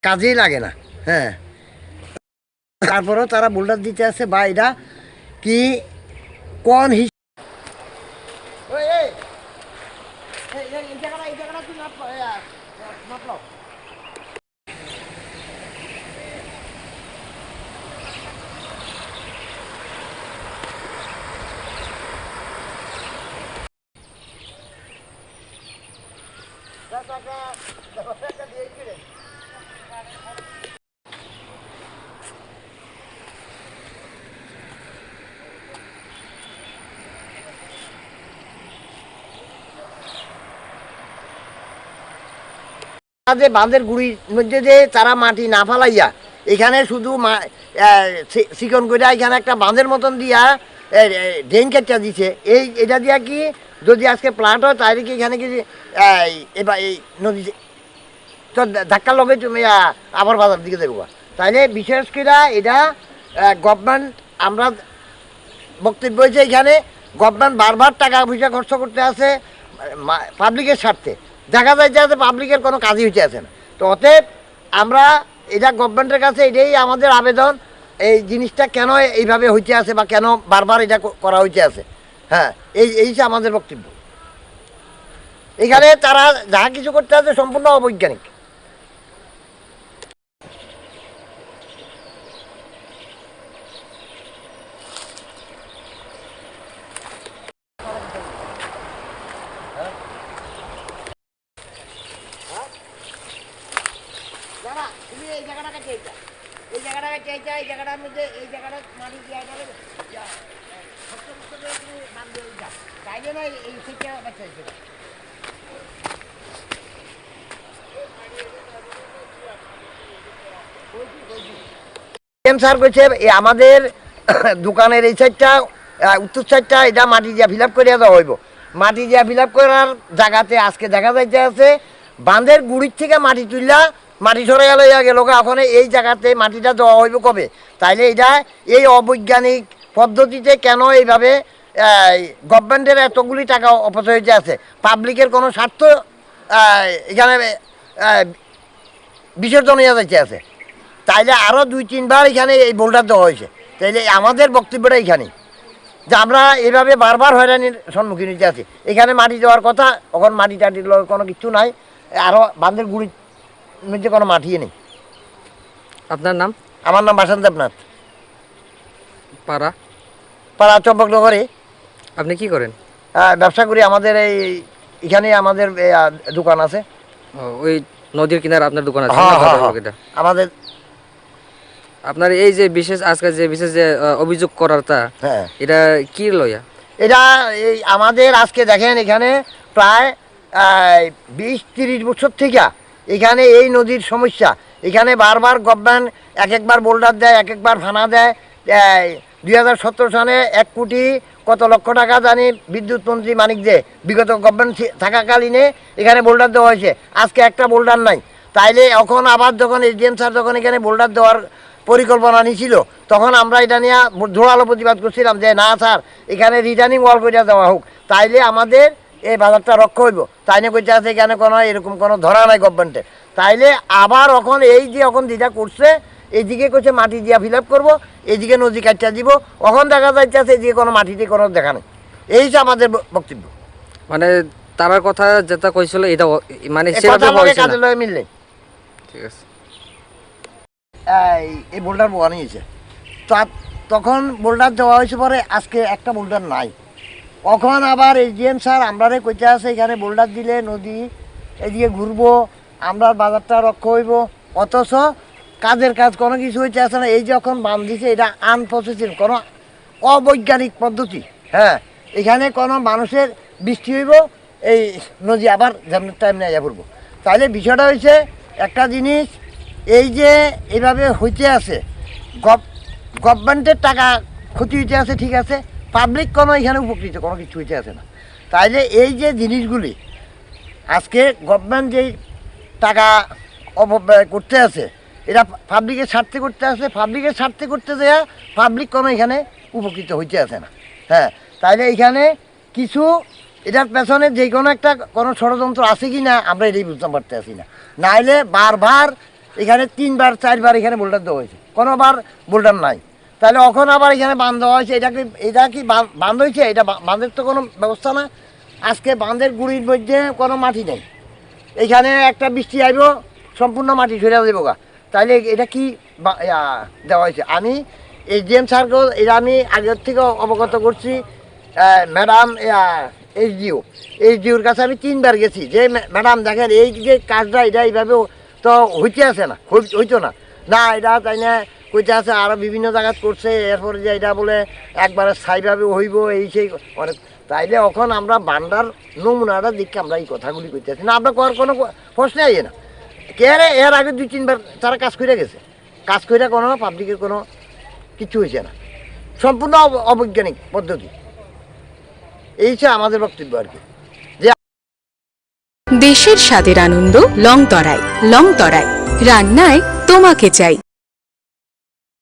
কাজেই লাগে না। হ্যাঁ, তারপরেও তারা বোল্ডার দিতে আছে বা এটা কি কোন যে বাঁধের গুড়ির মধ্যে যে তারা মাটি না ফালাইয়া এখানে শুধু চিকন করে এখানে একটা বাঁধের মতন দিয়া ড্রেন কেটে দিছে। এটা দিয়া কি যদি আজকে প্লান্ট হয় তাহলে কি এখানে কি এবার এই নদী তো ধাক্কার লগে তুমি আবার বাজার দিকে দেখবো। তাইলে বিশেষ করে এটা গভর্নমেন্ট আমরা বক্তব্য হয়েছে এখানে গভর্নমেন্ট বারবার টাকা পয়সা খরচ করতে আছে পাবলিকের স্বার্থে, দেখা যায় যে পাবলিকের কোনো কাজই হইতে আছে না। তো অতএব আমরা এটা গভর্নমেন্টের কাছে এটাই আমাদের আবেদন, এই জিনিসটা কেন এইভাবে হইতে আছে বা কেন বারবার এটা করা হইতে আছে। হ্যাঁ, এই আমাদের বক্তব্য। এখানে তারা যা কিছু করতে আছে সম্পূর্ণ অবৈজ্ঞানিক। তুমি এই জায়গাটাকে চাইছা, এই জায়গাটাকে চাইছা, এই জায়গাটার মধ্যে এই জায়গাটা মাটি দিয়ে তুমি বাদ দিয়ে যা চাইলে না এই থেকে চাইছে। স্যার কইছে আমাদের দোকানের এই সাইডটা উত্তর সাইডটা এটা মাটি দিয়ে ফিল আপ করিয়া দেওয়া হইব। মাটি দিয়ে ফিল আপ করার জায়গাতে আজকে দেখা যাইতে আছে বাঁধের গুড়ির থেকে মাটি তুললা মাটি সরে গেল এখন এই জায়গাতে মাটিটা দেওয়া হইব কবে? তাইলে এটা এই অবৈজ্ঞানিক পদ্ধতিতে কেন এইভাবে গভর্নমেন্টের এতগুলি টাকা অপচয় হইতে আছে? পাবলিকের কোনো স্বার্থ এখানে বিসর্জন হইয়া যাইতে আছে। তাইলে আরও 2-3 বার এখানে এই বোল্ডার দেওয়া হয়েছে। তাইলে আমাদের বক্তব্যটা এইখানেই যে আমরা এইভাবে বারবার হয়রানির সম্মুখীন হইতে আছি। এখানে মাটি দেওয়ার কথা, এখন মাটি টাটির কোনো কিছু নাই, আরও বাঁধের গুড়ির মধ্যে কোনো মাটিয়ে নেই। আপনার নাম? আমার নাম বাসন্ত দেবনাথ। পাড়া? পাড়া চম্পকনগরে। আপনি কি করেন? ব্যবসা করি, আমাদের এখানে আমাদের দোকান আছে। ওই নদীর কিনারে আপনার দোকান আছে? আমাদের আপনার এই যে বিশেষ আজকে যে বিশেষ যে অভিযোগ করারটা, এটা কি লইয়া? এটা এই আমাদের আজকে দেখেন এখানে প্রায় 20-30 বছর থেকে এখানে এই নদীর সমস্যা। এখানে বারবার গভর্নমেন্ট একবার বোল্ডার দেয়, একবার ফানা দেয়। 2017 সালে 1 কোটি কত লক্ষ টাকা জানি বিদ্যুৎ মন্ত্রী মানিক দে বিগত গভর্নমেন্ট থাকাকালীনে এখানে বোল্ডার দেওয়া হয়েছে। আজকে একটা বোল্ডার নাই। তাইলে এখন আবার যখন এসডিএম স্যার যখন এখানে বোল্ডার দেওয়ার পরিকল্পনা নিয়েছিল তখন আমরা এটা নিয়ে জোরালো প্রতিবাদ করছিলাম যে না স্যার, এখানে রিটার্নিং ওয়াল করে দেওয়া হোক, তাইলে আমাদের এই বাজারটা রক্ষা হইব। তাই নিয়ে কইতে আছে এখানে কোনো এরকম কোনো ধরা নাই গভর্নমেন্টের। তাইলে আবার এখন এই যে এখন যেটা করছে এইদিকে করছে মাটি দিয়া ফিল আপ করবো, এইদিকে নদী কাটটা দিব, এখন দেখা যাইতেছে এদিকে কোনো মাটিতে কোনো দেখা নেই। এই যে আমাদের বক্তব্য। মানে তার কথা যেটা কইছিল এটা মানে কাজে লয়ে মিললে ঠিক আছে। এই বোল্ডার বানিয়েছে তখন বোল্ডার দেওয়া হয়েছে, পরে আজকে একটা বোল্ডার নাই। কখন আবার এসডিএম স্যার আমরা কইতে আছে এখানে বোল্ডার দিলে নদী এদিকে ঘুরবো, আমরা বাজারটা রক্ষা হইব, অথচ কাজের কাজ কোনো কিছু হইতে আসে না। এই যখন বাঁধ দিছে এটা আনপ্রসেসিং, কোনো অবৈজ্ঞানিক পদ্ধতি। হ্যাঁ, এখানে কোনো মানুষের বৃষ্টি হইব, এই নদী আবার যেমন টাইম নিয়ে পড়বো। তাহলে বিষয়টা হয়েছে একটা জিনিস, এই যে এইভাবে হইতে আছে গভর্নমেন্টের টাকা ক্ষতি হইতে আছে, ঠিক আছে, পাবলিক কোনো এখানে উপকৃত কোনো কিছু হইতে আছে না। তাইলে এই যে জিনিসগুলি আজকে গভর্নমেন্ট যেই টাকা অপব্যয় করতে আছে এটা পাবলিকের স্বার্থে করতে আছে, পাবলিকের স্বার্থে করতে দেয়া পাবলিক কোনো এখানে উপকৃত হইতে আছে না। হ্যাঁ, তাইলে এইখানে কিছু এটার পেছনে যে কোনো একটা কোনো ষড়যন্ত্র আছে কি না আমরা এটাই বুঝতে পারতে আসি না। নাইলে বারবার এখানে 3বার 4বার এখানে বোল্ডার দেওয়া হয়েছে, কোনোবার বোল্ডার নাই। তাহলে এখন আবার এখানে বাঁধ দেওয়া হয়েছে, এটা কি বাঁধ হয়েছে? এটা বাঁধের তো কোনো ব্যবস্থা না। আজকে বাঁধের গুড়ির মধ্যে কোনো মাটি নেই, এইখানে একটা বৃষ্টি আইব সম্পূর্ণ মাটি সরে দেবো গা। তাহলে এটা কি দেওয়া হয়েছে? আমি এসডিএম স্যারকেও এটা আমি আগের থেকে অবগত করছি, ম্যাডাম এইচডিওর কাছে আমি 3বার গেছি যে ম্যাডাম দেখেন এই যে কাজটা এটা এইভাবে তো হইতে আছে না, হইতো না, না এটা তাই না কইতে আছে আরও বিভিন্ন জায়গায় করছে, এরপরে যে এটা বলে একবারে স্থায়ীভাবে হইব এই সেই অনেক। তাইলে এখন আমরা বান্ডার নমুনাটা দেখে আমরা এই কথাগুলি করতে আছি না, আমরা করার কোনো প্রশ্নে আইয়ে না। কে রে এর আগে 2-3বার তারা কাজ করে গেছে, কাজ করে কোনো পাবলিকের কোনো কিছু হয়েছে না, সম্পূর্ণ অবৈজ্ঞানিক পদ্ধতি। এইটা আমাদের বক্তব্য আর কি। দেশের স্বাদের আনন্দ লংতরায়। লংতরায় রান্নায় তোমাকে চাই।